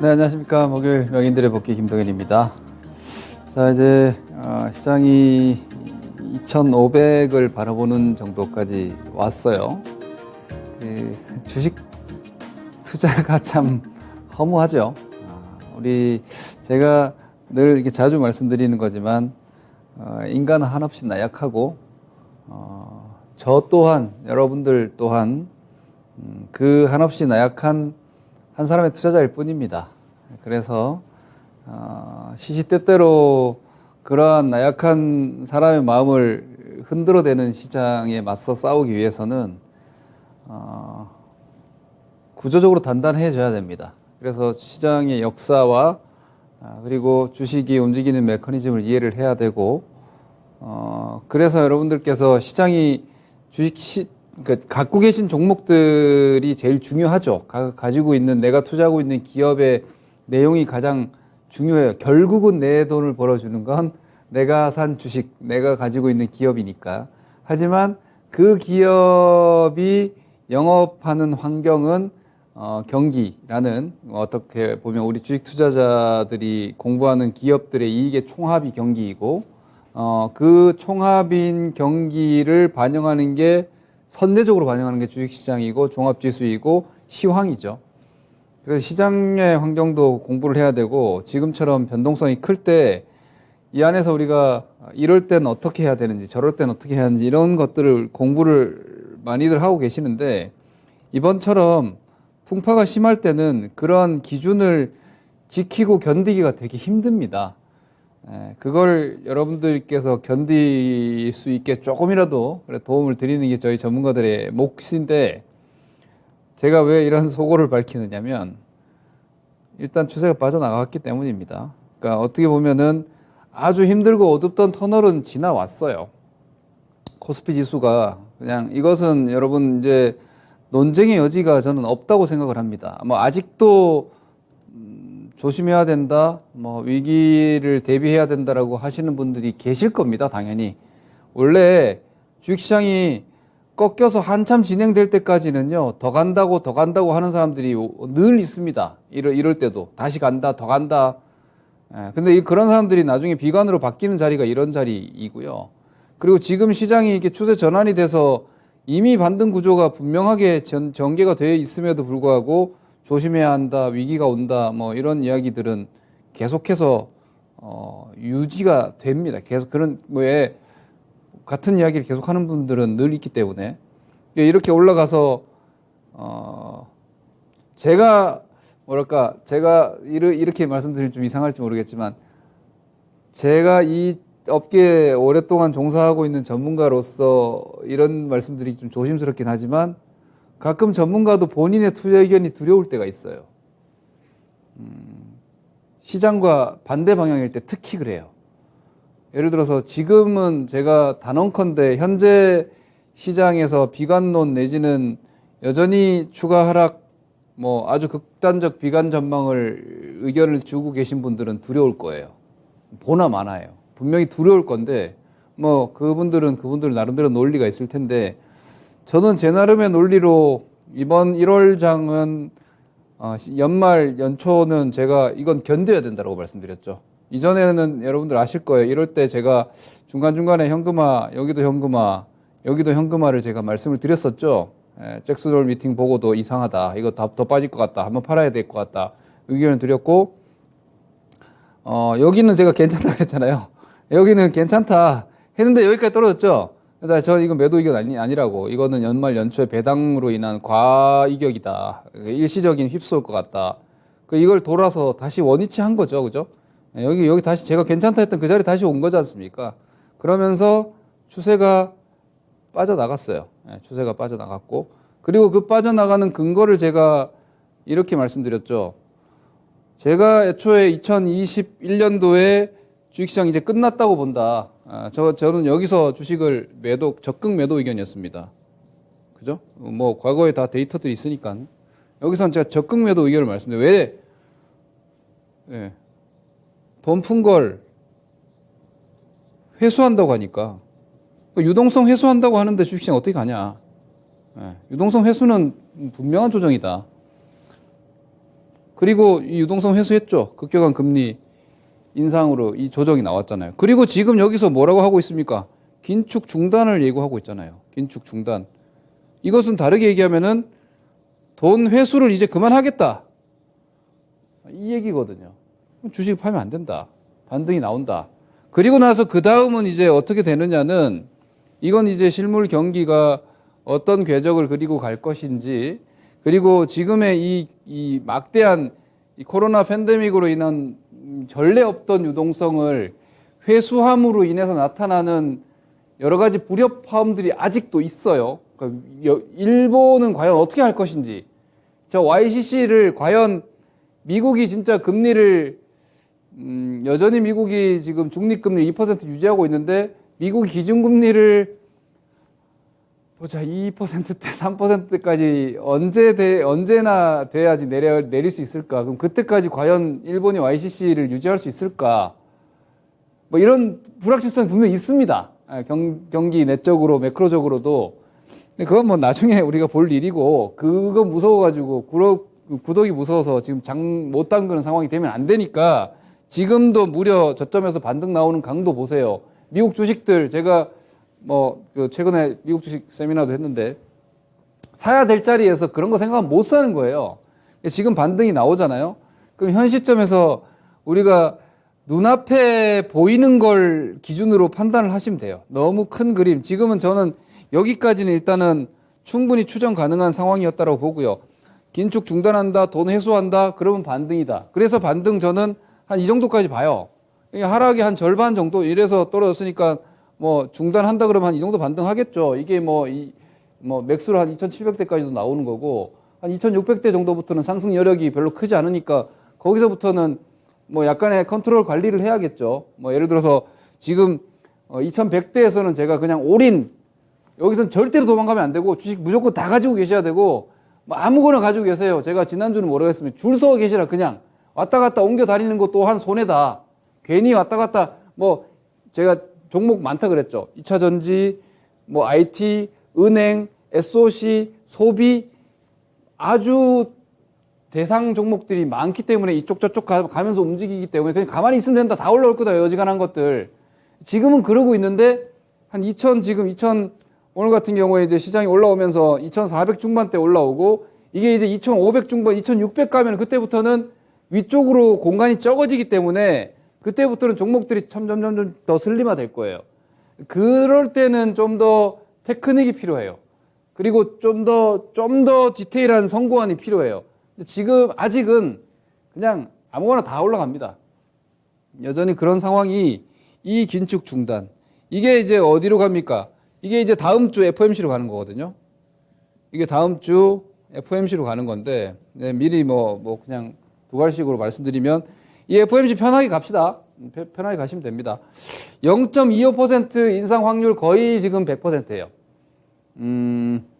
네, 안녕하십니까. 목요일 명인들의 복귀 김동현입니다. 자, 이제 시장이 2,500을 바라보는 정도까지 왔어요. 주식 투자가 참 허무하죠. 제가 늘 이렇게 자주 말씀드리는 거지만 인간은 한없이 나약하고 저 또한 여러분들 또한 그 한없이 나약한 한 사람의 투자자일 뿐입니다. 그래서 시시때때로 그러한 나약한 사람의 마음을 흔들어대는 시장에 맞서 싸우기 위해서는 구조적으로 단단해져야 됩니다. 그래서 시장의 역사와 그리고 주식이 움직이는 메커니즘을 이해를 해야 되고 그래서 여러분들께서 시장이 그러니까 갖고 계신 종목들이 제일 중요하죠. 가지고 있는 내가 투자하고 있는 기업의 내용이 가장 중요해요. 결국은 내 돈을 벌어주는 건 내가 산 주식, 내가 가지고 있는 기업이니까. 하지만 그 기업이 영업하는 환경은 경기라는 어떻게 보면 우리 주식 투자자들이 공부하는 기업들의 이익의 총합이 경기이고 그 총합인 경기를 반영하는 게 선제적으로 반영하는 게 주식시장이고 종합지수이고 시황이죠. 그래서 시장의 환경도 공부를 해야 되고 지금처럼 변동성이 클 때 이 안에서 우리가 이럴 땐 어떻게 해야 되는지 저럴 땐 어떻게 해야 하는지 이런 것들을 공부를 많이들 하고 계시는데 이번처럼 풍파가 심할 때는 그런 기준을 지키고 견디기가 되게 힘듭니다. 그걸 여러분들께서 견딜 수 있게 조금이라도 도움을 드리는 게 저희 전문가들의 몫인데 제가 왜 이런 소고를 밝히느냐면 일단 추세가 빠져나갔기 때문입니다. 그러니까 어떻게 보면은 아주 힘들고 어둡던 터널은 지나왔어요. 코스피 지수가 그냥 이것은 여러분 이제 논쟁의 여지가 저는 없다고 생각을 합니다. 뭐 아직도 조심해야 된다, 뭐 위기를 대비해야 된다라고 하시는 분들이 계실 겁니다, 당연히. 원래 주식시장이 꺾여서 한참 진행될 때까지는요, 더 간다고 하는 사람들이 늘 있습니다. 이럴 때도 다시 간다, 더 간다. 근데 그런 사람들이 나중에 비관으로 바뀌는 자리가 이런 자리이고요. 그리고 지금 시장이 이렇게 추세 전환이 돼서 이미 반등 구조가 분명하게 전개가 되어 있음에도 불구하고 조심해야 한다, 위기가 온다, 뭐 이런 이야기들은 계속해서 유지가 됩니다. 계속 그런 뭐에 같은 이야기를 계속하는 분들은 늘 있기 때문에 이렇게 올라가서 제가 이렇게 말씀드리면 좀 이상할지 모르겠지만 제가 이 업계에 오랫동안 종사하고 있는 전문가로서 이런 말씀드리기 좀 조심스럽긴 하지만 가끔 전문가도 본인의 투자 의견이 두려울 때가 있어요. 시장과 반대 방향일 때 특히 그래요. 예를 들어서 지금은 제가 단언컨대 현재 시장에서 비관론 내지는 여전히 추가 하락 뭐 아주 극단적 비관 전망을 의견을 주고 계신 분들은 두려울 거예요. 보나 마나예요. 분명히 두려울 건데 뭐 그분들 나름대로 논리가 있을 텐데 저는 제 나름의 논리로 이번 1월장은 연말 연초는 제가 이건 견뎌야 된다고 말씀드렸죠. 이전에는 여러분들 아실 거예요. 이럴 때 제가 중간중간에 현금화, 여기도 현금화를 제가 말씀을 드렸었죠. 잭슨홀 미팅 보고도 이상하다. 이거 더 빠질 것 같다. 한번 팔아야 될 것 같다. 의견을 드렸고 여기는 제가 괜찮다 그랬잖아요. 여기는 괜찮다 했는데 여기까지 떨어졌죠. 저 이거 매도 의견 아니라고. 이거는 연말 연초에 배당으로 인한 과이격이다. 일시적인 휩쓸 것 같다. 이걸 돌아서 다시 원위치 한 거죠. 그죠? 여기 다시 제가 괜찮다 했던 그 자리에 다시 온 거지 않습니까? 그러면서 추세가 빠져나갔어요. 추세가 빠져나갔고. 그리고 그 빠져나가는 근거를 제가 이렇게 말씀드렸죠. 제가 애초에 2021년도에 주식시장 이제 끝났다고 본다. 저는 여기서 주식을 적극 매도 의견이었습니다. 그죠? 뭐, 과거에 다 데이터들이 있으니까. 여기서는 제가 적극 매도 의견을 말씀드려요. 왜? 돈 푼 걸 회수한다고 하니까. 유동성 회수한다고 하는데 주식시장 어떻게 가냐. 유동성 회수는 분명한 조정이다. 그리고 이 유동성 회수했죠. 급격한 금리 인상으로 이 조정이 나왔잖아요. 그리고 지금 여기서 뭐라고 하고 있습니까? 긴축 중단을 예고하고 있잖아요. 긴축 중단. 이것은 다르게 얘기하면은 돈 회수를 이제 그만하겠다. 이 얘기거든요. 주식 팔면 안 된다. 반등이 나온다. 그리고 나서 그 다음은 이제 어떻게 되느냐는 이건 이제 실물 경기가 어떤 궤적을 그리고 갈 것인지, 그리고 지금의 이 막대한 이 코로나 팬데믹으로 인한 전례 없던 유동성을 회수함으로 인해서 나타나는 여러 가지 불협화음들이 아직도 있어요. 그러니까 일본은 과연 어떻게 할 것인지, 저 YCC를 과연 미국이 진짜 금리를 여전히 미국이 지금 중립금리 2% 유지하고 있는데 미국이 기준금리를 보자 2%대 3%대까지 언제나 돼야지 내릴 수 있을까? 그럼 그때까지 과연 일본이 YCC를 유지할 수 있을까? 뭐 이런 불확실성이 분명히 있습니다. 경기 내적으로 매크로적으로도. 근데 그건 뭐 나중에 우리가 볼 일이고, 그거 무서워가지고 구독이 무서워서 지금 장 못 담그는 상황이 되면 안 되니까 지금도 무려 저점에서 반등 나오는 강도 보세요. 미국 주식들 제가 최근에 미국 주식 세미나도 했는데 사야 될 자리에서 그런 거 생각하면 못 사는 거예요. 지금 반등이 나오잖아요. 그럼 현 시점에서 우리가 눈앞에 보이는 걸 기준으로 판단을 하시면 돼요. 너무 큰 그림. 지금은 저는 여기까지는 일단은 충분히 추정 가능한 상황이었다고 보고요. 긴축 중단한다, 돈 회수한다, 그러면 반등이다. 그래서 반등 저는 한 이 정도까지 봐요. 하락이 한 절반 정도 이래서 떨어졌으니까 뭐 중단한다 그러면 한 이 정도 반등하겠죠. 이게 맥스로 한 2,700대까지도 나오는 거고, 한 2,600대 정도부터는 상승 여력이 별로 크지 않으니까 거기서부터는 뭐 약간의 컨트롤 관리를 해야겠죠. 뭐 예를 들어서 지금 2,100대에서는 제가 그냥 올인, 여기서는 절대로 도망가면 안 되고 주식 무조건 다 가지고 계셔야 되고, 뭐 아무거나 가지고 계세요. 제가 지난주는 모르겠으면 줄 서 계시라 그냥 왔다 갔다 옮겨 다니는 것 또한 손해다. 괜히 왔다 갔다 제가 종목 많다 그랬죠. 2차 전지, IT, 은행, SOC, 소비, 아주 대상 종목들이 많기 때문에 이쪽 저쪽 가면서 움직이기 때문에 그냥 가만히 있으면 된다. 다 올라올 거다. 여지간한 것들. 지금은 그러고 있는데 한 오늘 같은 경우에 이제 시장이 올라오면서 2,400 중반대 올라오고, 이게 이제 2,500 중반, 2,600 가면 그때부터는 위쪽으로 공간이 적어지기 때문에 그때부터는 종목들이 점점 더 슬림화 될 거예요. 그럴 때는 좀 더 테크닉이 필요해요. 그리고 좀 더 디테일한 선고안이 필요해요. 지금 아직은 그냥 아무거나 다 올라갑니다. 여전히 그런 상황이, 이 긴축 중단, 이게 이제 어디로 갑니까? 이게 이제 다음 주 FOMC로 가는 거거든요. 이게 다음 주 FOMC로 가는 건데, 미리 그냥 두 갈식으로 말씀드리면, 이 FOMC 편하게 갑시다. 편하게 가시면 됩니다. 0.25% 인상 확률 거의 지금 100%예요.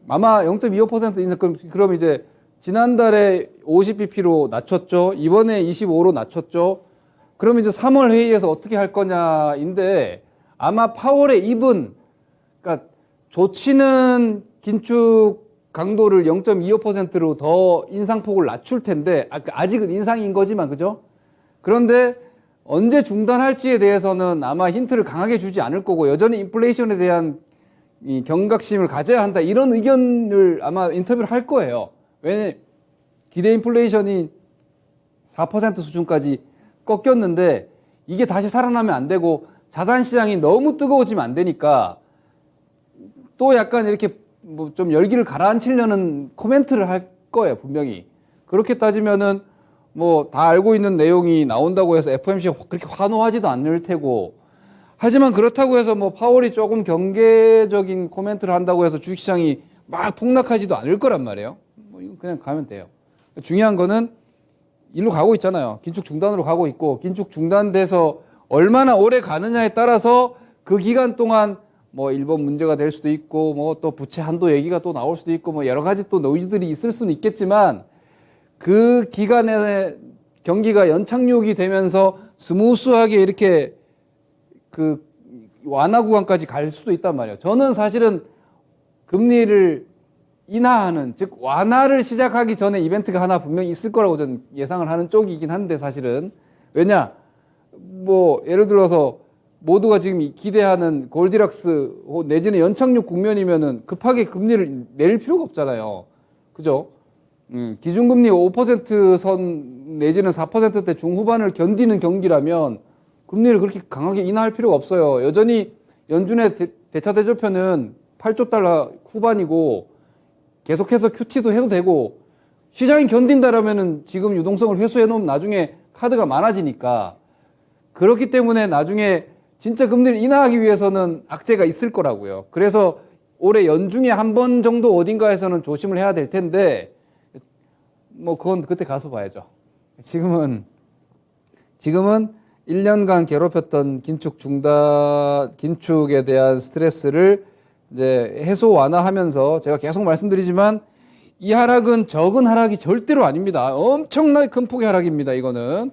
아마 0.25% 인상, 그럼 이제 지난달에 50bp로 낮췄죠. 이번에 25로 낮췄죠. 그럼 이제 3월 회의에서 어떻게 할 거냐인데, 아마 파월의 입은, 그러니까 조치는 긴축 강도를 0.25%로 더 인상폭을 낮출 텐데, 아직은 인상인 거지만, 그죠? 그런데 언제 중단할지에 대해서는 아마 힌트를 강하게 주지 않을 거고, 여전히 인플레이션에 대한 이 경각심을 가져야 한다, 이런 의견을 아마 인터뷰를 할 거예요. 왜냐면 기대 인플레이션이 4% 수준까지 꺾였는데 이게 다시 살아나면 안 되고, 자산 시장이 너무 뜨거워지면 안 되니까 또 약간 이렇게 좀 열기를 가라앉히려는 코멘트를 할 거예요, 분명히. 그렇게 따지면은 다 알고 있는 내용이 나온다고 해서 FOMC가 그렇게 환호하지도 않을 테고, 하지만 그렇다고 해서 파월이 조금 경계적인 코멘트를 한다고 해서 주식시장이 막 폭락하지도 않을 거란 말이에요. 이거 그냥 가면 돼요. 중요한 거는 일로 가고 있잖아요. 긴축 중단으로 가고 있고, 긴축 중단돼서 얼마나 오래 가느냐에 따라서 그 기간 동안 일본 문제가 될 수도 있고, 또 부채 한도 얘기가 또 나올 수도 있고, 여러 가지 또 노이즈들이 있을 수는 있겠지만, 그 기간에 경기가 연착륙이 되면서 스무스하게 이렇게 그 완화 구간까지 갈 수도 있단 말이에요. 저는 사실은 금리를 인하하는, 즉 완화를 시작하기 전에 이벤트가 하나 분명히 있을 거라고 저는 예상을 하는 쪽이긴 한데, 사실은 왜냐, 뭐 예를 들어서 모두가 지금 기대하는 골디락스 내지는 연착륙 국면이면은 급하게 금리를 내릴 필요가 없잖아요. 그죠? 기준금리 5%선 내지는 4%대 중후반을 견디는 경기라면 금리를 그렇게 강하게 인하할 필요가 없어요. 여전히 연준의 대차 대조표는 8조 달러 후반이고 계속해서 QT도 해도 되고, 시장이 견딘다라면은 지금 유동성을 회수해 놓으면 나중에 카드가 많아지니까, 그렇기 때문에 나중에 진짜 금리를 인하하기 위해서는 악재가 있을 거라고요. 그래서 올해 연중에 한 번 정도 어딘가에서는 조심을 해야 될 텐데, 뭐 그건 그때 가서 봐야죠. 지금은 1년간 괴롭혔던 긴축에 대한 스트레스를 이제 해소 완화하면서, 제가 계속 말씀드리지만 이 하락은 적은 하락이 절대로 아닙니다. 엄청나게 큰 폭의 하락입니다. 이건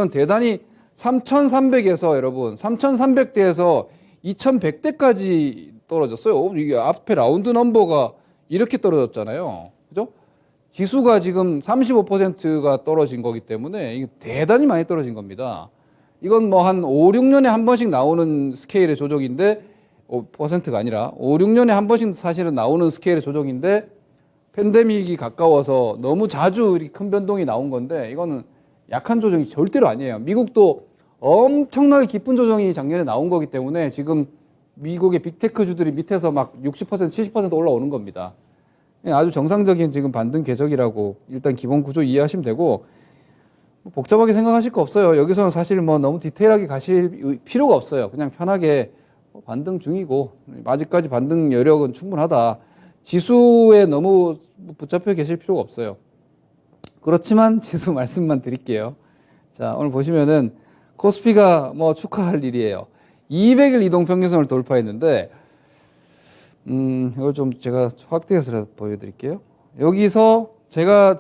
대단히 3,300에서 여러분 3,300대에서 2,100대까지 떨어졌어요. 이게 앞에 라운드 넘버가 이렇게 떨어졌잖아요. 그죠? 지수가 지금 35%가 떨어진 거기 때문에 이게 대단히 많이 떨어진 겁니다. 이건 뭐 한 5, 6년에 한 번씩 나오는 스케일의 조정인데, 퍼센트가 아니라 5, 6년에 한 번씩 사실은 나오는 스케일의 조정인데, 팬데믹이 가까워서 너무 자주 이렇게 큰 변동이 나온 건데, 이거는 약한 조정이 절대로 아니에요. 미국도 엄청나게 깊은 조정이 작년에 나온 거기 때문에 지금 미국의 빅테크주들이 밑에서 막 60%, 70% 올라오는 겁니다. 아주 정상적인 지금 반등 궤적이라고 일단 기본 구조 이해하시면 되고, 복잡하게 생각하실 거 없어요. 여기서는 사실 뭐 너무 디테일하게 가실 필요가 없어요. 그냥 편하게 반등 중이고, 아직까지 반등 여력은 충분하다. 지수에 너무 붙잡혀 계실 필요가 없어요. 그렇지만 지수 말씀만 드릴게요. 자, 오늘 보시면은 코스피가 뭐 축하할 일이에요. 200일 이동평균선을 돌파했는데, 이걸 좀 제가 확대해서 보여드릴게요. 여기서 제가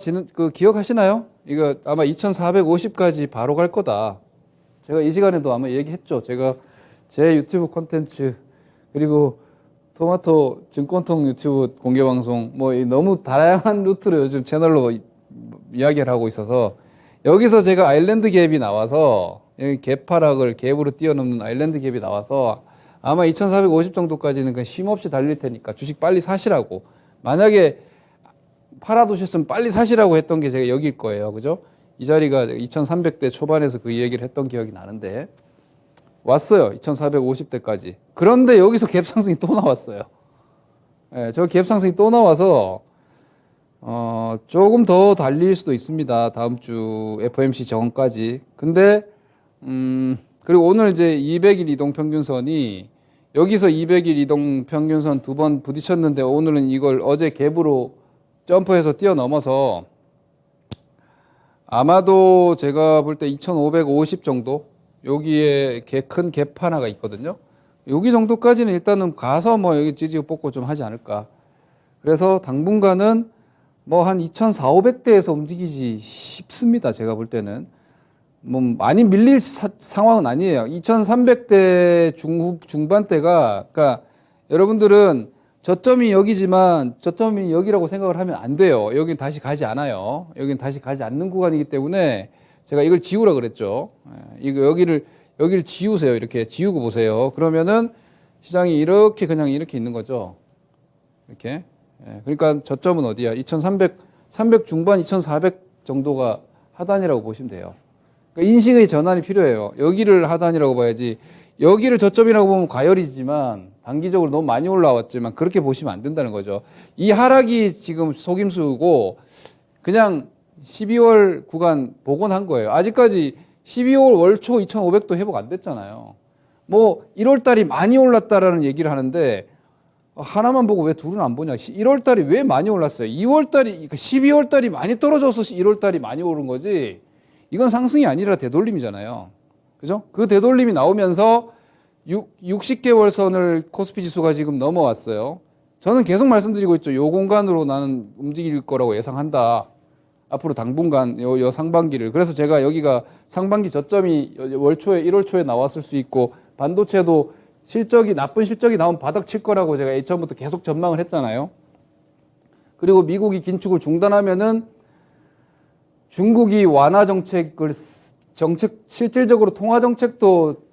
기억하시나요? 이거 아마 2450까지 바로 갈 거다. 제가 이 시간에도 아마 얘기했죠. 제가 제 유튜브 콘텐츠, 그리고 토마토 증권통 유튜브 공개방송, 뭐 너무 다양한 루트로 요즘 채널로 이야기를 하고 있어서, 여기서 제가 아일랜드 갭이 나와서, 여기 갭으로 뛰어넘는 아일랜드 갭이 나와서 아마 2450 정도까지는 그냥 쉼없이 달릴 테니까 주식 빨리 사시라고, 만약에 팔아두셨으면 빨리 사시라고 했던 게 제가 여기일 거예요. 그죠? 이 자리가 2300대 초반에서 그 얘기를 했던 기억이 나는데, 왔어요. 2450대까지. 그런데 여기서 갭 상승이 또 나왔어요. 네, 저 갭 상승이 또 나와서 조금 더 달릴 수도 있습니다. 다음 주 FOMC 정원까지. 근데 그리고 오늘 이제 200일 이동평균선이, 여기서 200일 이동평균선 두 번 부딪혔는데, 오늘은 이걸 어제 갭으로 점프해서 뛰어넘어서 아마도 제가 볼 때 2550 정도, 여기에 큰 갭 하나가 있거든요. 여기 정도까지는 일단은 가서 뭐 여기 찌지고 뽑고 좀 하지 않을까. 그래서 당분간은 뭐 한 2400대에서 움직이지 싶습니다. 제가 볼 때는 뭐 많이 밀릴 상황은 아니에요. 2300대 중반대가, 그러니까 여러분들은 저점이 여기지만 저점이 여기라고 생각을 하면 안 돼요. 여긴 다시 가지 않아요. 여긴 다시 가지 않는 구간이기 때문에 제가 이걸 지우라 그랬죠. 여기를 지우세요. 이렇게 지우고 보세요. 그러면은 시장이 이렇게 그냥 이렇게 있는 거죠. 이렇게. 그러니까 저점은 어디야? 300 중반, 2400 정도가 하단이라고 보시면 돼요. 그러니까 인식의 전환이 필요해요. 여기를 하단이라고 봐야지, 여기를 저점이라고 보면 과열이지만, 단기적으로 너무 많이 올라왔지만 그렇게 보시면 안 된다는 거죠. 이 하락이 지금 속임수고, 그냥 12월 구간 복원한 거예요. 아직까지 12월 월초 2500도 회복 안 됐잖아요. 뭐 1월 달이 많이 올랐다라는 얘기를 하는데, 하나만 보고 왜 둘은 안 보냐. 1월 달이 왜 많이 올랐어요? 2월 달이, 그러니까 12월 달이 많이 떨어져서 1월 달이 많이 오른 거지, 이건 상승이 아니라 되돌림이잖아요. 그죠? 그 되돌림이 나오면서 60개월 선을 코스피 지수가 지금 넘어왔어요. 저는 계속 말씀드리고 있죠. 요 공간으로 나는 움직일 거라고 예상한다. 앞으로 당분간 요 상반기를. 그래서 제가 여기가 상반기 저점이 월초에 1월 초에 나왔을 수 있고, 반도체도 나쁜 실적이 나오면 바닥 칠 거라고 제가 예전부터 계속 전망을 했잖아요. 그리고 미국이 긴축을 중단하면은 중국이 완화 실질적으로 통화 정책도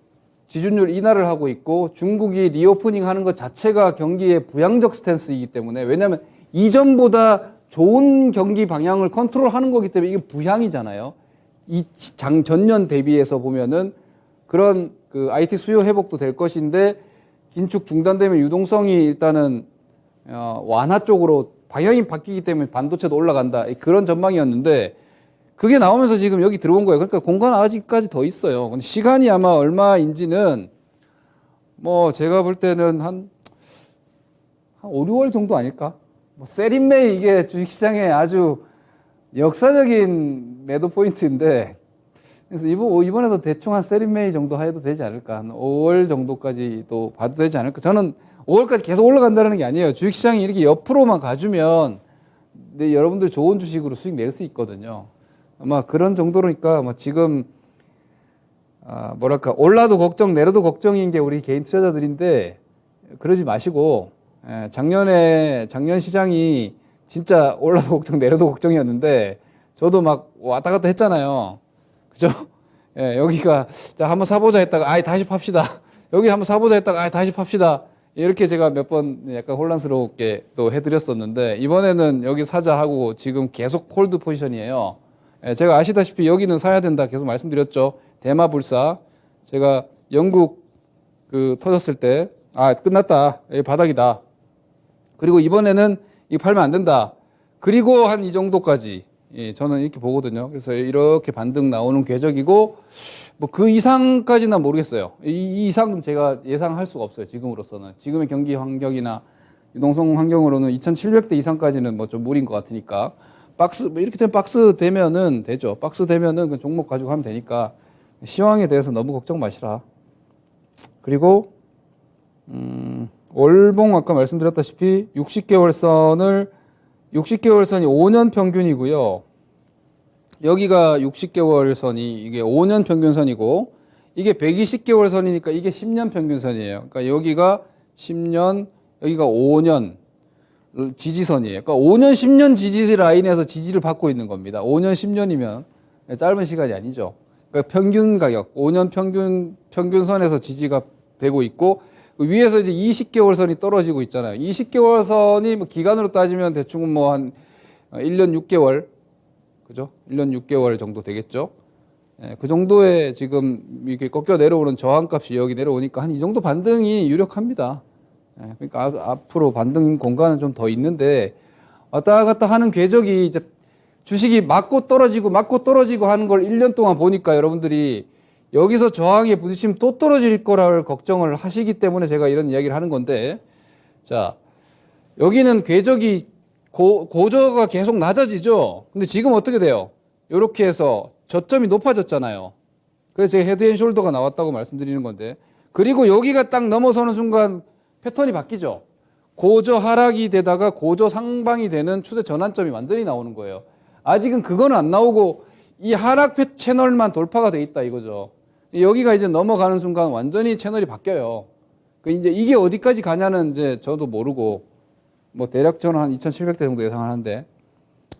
지준율 인하를 하고 있고 중국이 리오프닝 하는 것 자체가 경기에 부양적 스탠스이기 때문에 왜냐하면 이전보다 좋은 경기 방향을 컨트롤하는 거기 때문에 이게 부양이잖아요. 전년 대비해서 보면은 그런 그 IT 수요 회복도 될 것인데 긴축 중단되면 유동성이 일단은 완화 쪽으로 방향이 바뀌기 때문에 반도체도 올라간다. 그런 전망이었는데 그게 나오면서 지금 여기 들어온 거예요. 그러니까 공간 아직까지 더 있어요. 근데 시간이 아마 얼마인지는 뭐 제가 볼 때는 한 5, 6월 정도 아닐까? 뭐 세린메이 이게 주식시장에 아주 역사적인 매도 포인트인데 그래서 이번에도 대충 한 세린메이 정도 해도 되지 않을까? 한 5월 정도까지도 봐도 되지 않을까? 저는 5월까지 계속 올라간다는 게 아니에요. 주식시장이 이렇게 옆으로만 가주면 여러분들 좋은 주식으로 수익 낼 수 있거든요. 아마 그런 정도로니까 뭐 지금 뭐랄까 올라도 걱정 내려도 걱정인 게 우리 개인 투자자들인데 그러지 마시고 작년 시장이 진짜 올라도 걱정 내려도 걱정이었는데 저도 막 왔다 갔다 했잖아요. 그죠? 예, 여기가 자 한번 사보자 했다가 아이 다시 팝시다. 여기 한번 사보자 했다가 아이 다시 팝시다. 이렇게 제가 몇 번 약간 혼란스럽게 또 해드렸었는데 이번에는 여기 사자 하고 지금 계속 홀드 포지션이에요. 제가 아시다시피 여기는 사야 된다 계속 말씀드렸죠. 대마불사 제가 영국 그 터졌을 때 끝났다 바닥이다. 그리고 이번에는 이거 팔면 안 된다. 그리고 한 이 정도까지 저는 이렇게 보거든요. 그래서 이렇게 반등 나오는 궤적이고 뭐 그 이상까지는 모르겠어요. 이 이상은 제가 예상할 수가 없어요. 지금으로서는 지금의 경기 환경이나 유동성 환경으로는 2,700대 이상까지는 뭐 좀 무리인 것 같으니까. 박스 이렇게 되면 박스 되면은 되죠. 박스 되면은 그 종목 가지고 하면 되니까 시황에 대해서 너무 걱정 마시라. 그리고 월봉 아까 말씀드렸다시피 60개월 선이 5년 평균이고요. 여기가 60개월 선이 이게 5년 평균선이고 이게 120개월 선이니까 이게 10년 평균선이에요. 그러니까 여기가 10년, 여기가 5년 지지선이에요. 그러니까 5년, 10년 지지 라인에서 지지를 받고 있는 겁니다. 5년, 10년이면 짧은 시간이 아니죠. 그러니까 평균 가격, 5년 평균선에서 지지가 되고 있고 위에서 이제 20개월 선이 떨어지고 있잖아요. 20개월 선이 뭐 기간으로 따지면 대충 뭐 한 1년 6개월, 그죠? 1년 6개월 정도 되겠죠. 그 정도에 지금 이렇게 꺾여 내려오는 저항값이 여기 내려오니까 한 이 정도 반등이 유력합니다. 그러니까 앞으로 반등 공간은 좀 더 있는데 왔다 갔다 하는 궤적이 이제 주식이 맞고 떨어지고 하는 걸 1년 동안 보니까 여러분들이 여기서 저항에 부딪히면 또 떨어질 거라를 걱정을 하시기 때문에 제가 이런 이야기를 하는 건데 자 여기는 궤적이 고저가 계속 낮아지죠. 근데 지금 어떻게 돼요? 이렇게 해서 저점이 높아졌잖아요. 그래서 제가 헤드앤숄더가 나왔다고 말씀드리는 건데 그리고 여기가 딱 넘어서는 순간 패턴이 바뀌죠. 고저 하락이 되다가 고저 상방이 되는 추세 전환점이 완전히 나오는 거예요. 아직은 그건 안 나오고 이 하락 채널만 돌파가 돼 있다 이거죠. 여기가 이제 넘어가는 순간 완전히 채널이 바뀌어요. 이제 이게 어디까지 가냐는 이제 저도 모르고 뭐 대략 저는 한 2,700대 정도 예상하는데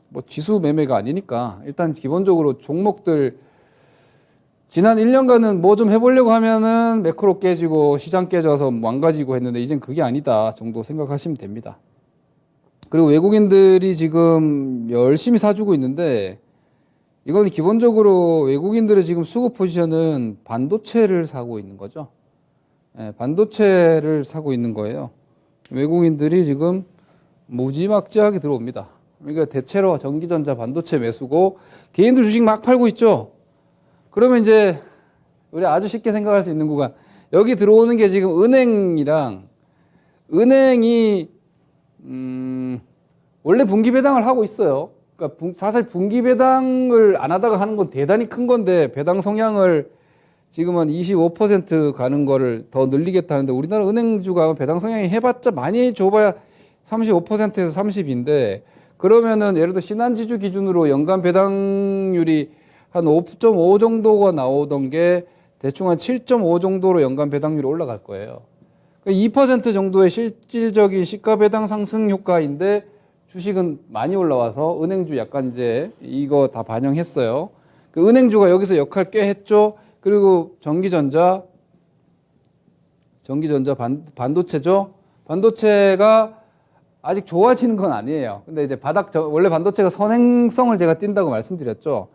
뭐 지수 매매가 아니니까 일단 기본적으로 종목들 지난 1년간은 뭐 좀 해보려고 하면은 매크로 깨지고 시장 깨져서 망가지고 했는데 이젠 그게 아니다 정도 생각하시면 됩니다. 그리고 외국인들이 지금 열심히 사주고 있는데 이건 기본적으로 외국인들의 지금 수급 포지션은 반도체를 사고 있는 거죠. 반도체를 사고 있는 거예요. 외국인들이 지금 무지막지하게 들어옵니다. 그러니까 대체로 전기전자 반도체 매수고 개인들 주식 막 팔고 있죠. 그러면 이제 우리 아주 쉽게 생각할 수 있는 구간 여기 들어오는 게 지금 은행이 원래 분기 배당을 하고 있어요. 그러니까 사실 분기 배당을 안 하다가 하는 건 대단히 큰 건데 배당 성향을 지금은 25% 가는 거를 더 늘리겠다는데 우리나라 은행주가 배당 성향이 해봤자 많이 줘봐야 35%에서 30인데 그러면은 예를 들어 신한지주 기준으로 연간 배당률이 한 5.5 정도가 나오던 게 대충 한 7.5 정도로 연간 배당률이 올라갈 거예요. 2% 정도의 실질적인 시가 배당 상승 효과인데 주식은 많이 올라와서 은행주 약간 이제 이거 다 반영했어요. 그 은행주가 여기서 역할 꽤 했죠. 그리고 전기전자 반도체죠. 반도체가 아직 좋아지는 건 아니에요. 근데 이제 원래 반도체가 선행성을 제가 띈다고 말씀드렸죠.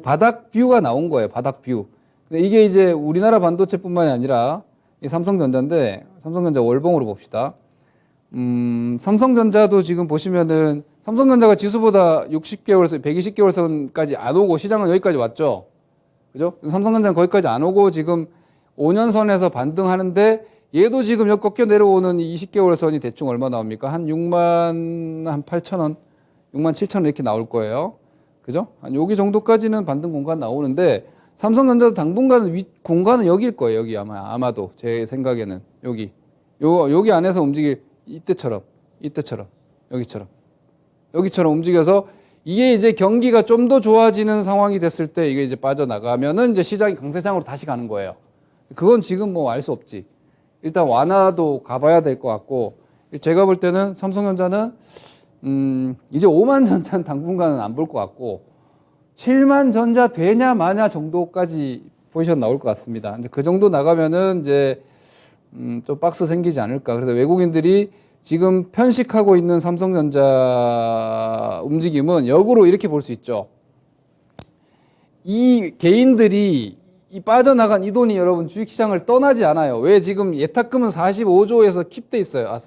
바닥 뷰가 나온 거예요. 바닥 뷰. 근데 이게 이제 우리나라 반도체뿐만이 아니라 이 삼성전자인데, 삼성전자 월봉으로 봅시다. 삼성전자도 지금 보시면은 삼성전자가 지수보다 60개월선, 120개월선까지 안 오고 시장은 여기까지 왔죠. 그죠? 삼성전자는 거기까지 안 오고 지금 5년선에서 반등하는데 얘도 지금 여기 꺾여 내려오는 20개월선이 대충 얼마 나옵니까? 한 6만 8천 원, 6만 7천 원 이렇게 나올 거예요. 그죠? 한 여기 정도까지는 반등 공간 나오는데 삼성전자도 당분간은 공간은 여기일 거예요. 여기 아마도 제 생각에는 여기 안에서 움직일 이때처럼 여기처럼 움직여서 이게 이제 경기가 좀 더 좋아지는 상황이 됐을 때 이게 이제 빠져나가면은 이제 시장이 강세장으로 다시 가는 거예요. 그건 지금 뭐 알 수 없지. 일단 완화도 가봐야 될 것 같고, 제가 볼 때는 삼성전자는 이제 5만 전자는 당분간은 안 볼 것 같고 7만 전자 되냐 마냐 정도까지 포지션 나올 것 같습니다. 이제 그 정도 나가면은 이제 좀 박스 생기지 않을까. 그래서 외국인들이 지금 편식하고 있는 삼성전자 움직임은 역으로 이렇게 볼 수 있죠. 이 개인들이 이 빠져나간 이 돈이 여러분 주식시장을 떠나지 않아요. 왜 지금 예탁금은 45조에서 킵돼 있어요.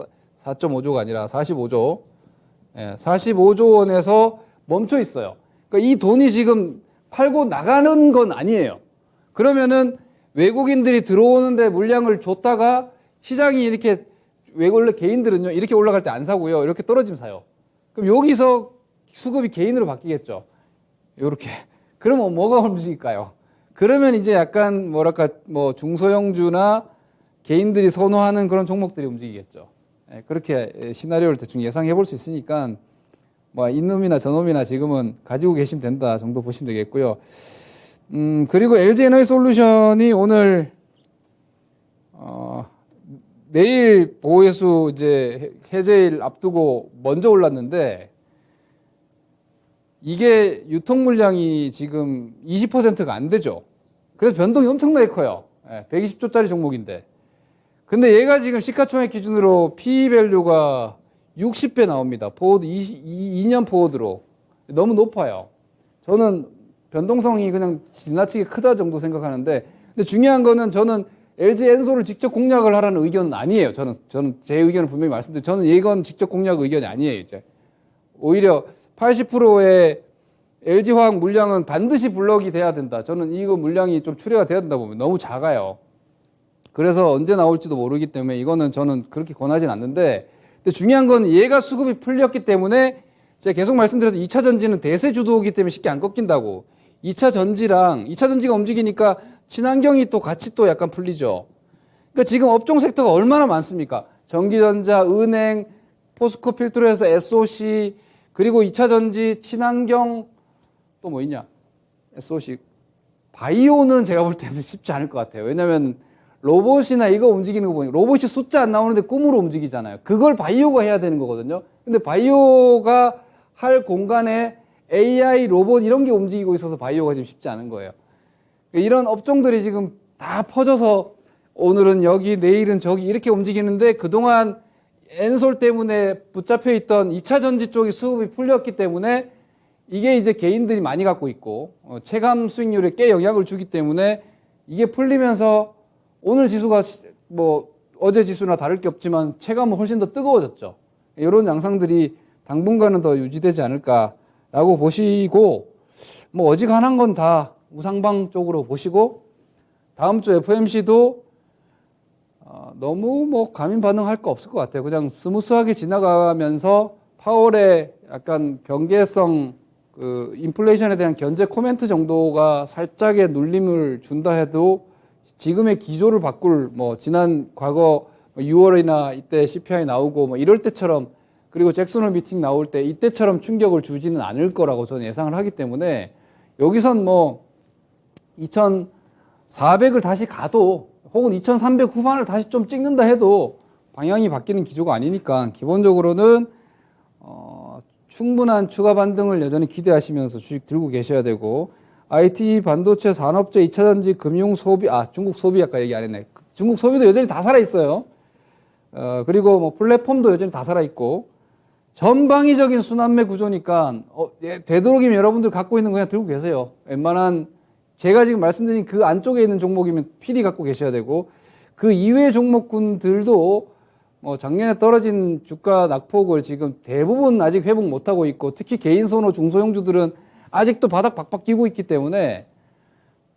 4.5조가 아니라 45조. 45조 원에서 멈춰 있어요. 그러니까 이 돈이 지금 팔고 나가는 건 아니에요. 그러면은 외국인들이 들어오는데 물량을 줬다가 시장이 이렇게 원래 개인들은요 이렇게 올라갈 때 안 사고요 이렇게 떨어지면 사요. 그럼 여기서 수급이 개인으로 바뀌겠죠. 이렇게. 그러면 뭐가 움직일까요? 그러면 이제 약간 뭐랄까 뭐 중소형주나 개인들이 선호하는 그런 종목들이 움직이겠죠. 그렇게 시나리오를 대충 예상해 볼 수 있으니까 뭐 이놈이나 저놈이나 지금은 가지고 계시면 된다 정도 보시면 되겠고요. 그리고 LG에너지솔루션이 오늘 내일 보호회수 이제 해제일 앞두고 먼저 올랐는데 이게 유통 물량이 지금 20%가 안 되죠. 그래서 변동이 엄청나게 커요. 120조짜리 종목인데. 근데 얘가 지금 시가총액 기준으로 PE 밸류가 60배 나옵니다. 포워드 2년 포워드로. 너무 높아요. 저는 변동성이 그냥 지나치게 크다 정도 생각하는데, 근데 중요한 거는 저는 LG 엔솔을 직접 공략을 하라는 의견은 아니에요. 저는 제 의견을 분명히 말씀드리고, 저는 이건 직접 공략 의견이 아니에요. 이제 오히려 80%의 LG화학 물량은 반드시 블럭이 돼야 된다. 저는 이거 물량이 좀 추려가 돼야 된다 보면 너무 작아요. 그래서 언제 나올지도 모르기 때문에 이거는 저는 그렇게 권하진 않는데, 근데 중요한 건 얘가 수급이 풀렸기 때문에 제가 계속 말씀드려서 2차 전지는 대세 주도이기 때문에 쉽게 안 꺾인다고. 2차 전지가 움직이니까 친환경이 또 같이 또 약간 풀리죠. 그러니까 지금 업종 섹터가 얼마나 많습니까? 전기전자, 은행, 포스코 필터에서 SOC, 그리고 2차 전지, 친환경, 또 뭐 있냐? SOC. 바이오는 제가 볼 때는 쉽지 않을 것 같아요. 왜냐면 로봇이나 이거 움직이는 거 보니까 로봇이 숫자 안 나오는데 꿈으로 움직이잖아요. 그걸 바이오가 해야 되는 거거든요. 근데 바이오가 할 공간에 AI, 로봇 이런 게 움직이고 있어서 바이오가 지금 쉽지 않은 거예요. 이런 업종들이 지금 다 퍼져서 오늘은 여기, 내일은 저기 이렇게 움직이는데 그동안 엔솔 때문에 붙잡혀 있던 2차 전지 쪽이 수급이 풀렸기 때문에 이게 이제 개인들이 많이 갖고 있고 체감 수익률에 꽤 영향을 주기 때문에 이게 풀리면서 오늘 지수가 뭐 어제 지수나 다를 게 없지만 체감은 훨씬 더 뜨거워졌죠. 이런 양상들이 당분간은 더 유지되지 않을까라고 보시고, 뭐 어지간한 건 다 우상방 쪽으로 보시고, 다음 주 FOMC도 너무 뭐 감인 반응할 거 없을 것 같아요. 그냥 스무스하게 지나가면서 파월의 약간 경계성, 그 인플레이션에 대한 견제 코멘트 정도가 살짝의 눌림을 준다 해도 지금의 기조를 바꿀, 뭐 지난 과거 6월이나 이때 CPI 나오고 뭐 이럴 때처럼, 그리고 잭슨홀 미팅 나올 때 이때처럼 충격을 주지는 않을 거라고 저는 예상을 하기 때문에 여기선 뭐 2400을 다시 가도 혹은 2300 후반을 다시 좀 찍는다 해도 방향이 바뀌는 기조가 아니니까 기본적으로는 충분한 추가 반등을 여전히 기대하시면서 주식 들고 계셔야 되고, IT, 반도체, 산업재, 2차전지, 금융, 소비, 중국 소비 아까 얘기 안 했네. 중국 소비도 여전히 다 살아있어요. 그리고 뭐 플랫폼도 여전히 다 살아있고, 전방위적인 순환매 구조니까, 되도록이면 여러분들 갖고 있는 거 그냥 들고 계세요. 웬만한, 제가 지금 말씀드린 그 안쪽에 있는 종목이면 필히 갖고 계셔야 되고, 그 이외의 종목군들도 뭐 작년에 떨어진 주가 낙폭을 지금 대부분 아직 회복 못하고 있고, 특히 개인 선호 중소형주들은 아직도 바닥 박박 끼고 있기 때문에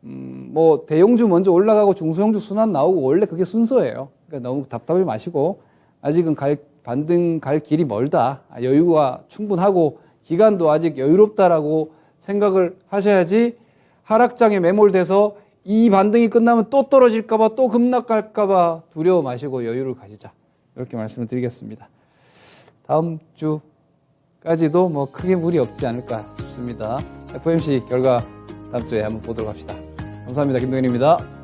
뭐 대형주 먼저 올라가고 중소형주 순환 나오고 원래 그게 순서예요. 그러니까 너무 답답해 마시고 아직은 반등 갈 길이 멀다. 여유가 충분하고 기간도 아직 여유롭다라고 생각을 하셔야지 하락장에 매몰돼서 이 반등이 끝나면 또 떨어질까봐 또 급락할까봐 두려워 마시고 여유를 가지자. 이렇게 말씀을 드리겠습니다. 다음 주까지도 뭐 크게 무리 없지 않을까 싶습니다. FOMC 결과 다음 주에 한번 보도록 합시다. 감사합니다. 김동현입니다.